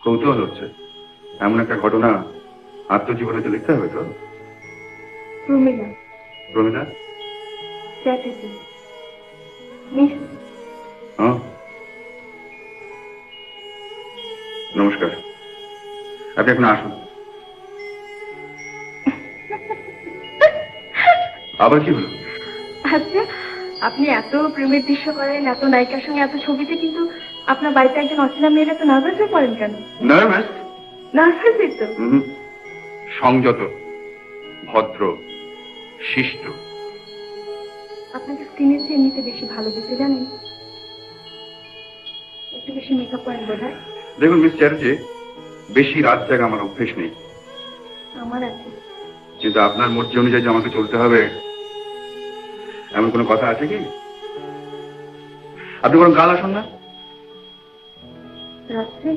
কৌতূহল হচ্ছে, এমন একটা ঘটনা আত্মজীবনে তো লিখতে হবে তো। প্রমীলা প্রমিলা? চ্যাটার্জি, মিস। নমস্কার, আপনি এখন আসুন। আবার কি হলো? আচ্ছা, আপনি এত প্রেমের দৃশ্য করেন, এত নায়িকার সঙ্গে এত ছবিতে, কিন্তু আপনার বাড়িতে একজন অচেনা মেয়েরা তো নার্ভাস হয়ে পড়েন কেন? নার্ভাস? নার্ভাসই তো। সংযত, ভদ্র, শিষ্ট। আপনাকে স্ক্রিনের চেয়ে এমনিতে বেশি ভালো দিতে জানেন, একটু বেশি মেকআপ করেন বোধ হয়। দেখুন মিস চ্যাটার্জি, বেশি রাত জাগা আমার অভ্যেস নেই। আমার আছে। কিন্তু আপনার মর্জি অনুযায়ী যে আমাকে চলতে হবে এমন কোনো কথা আছে কি? আপনি বরং কাল আসুন না। রাত্রে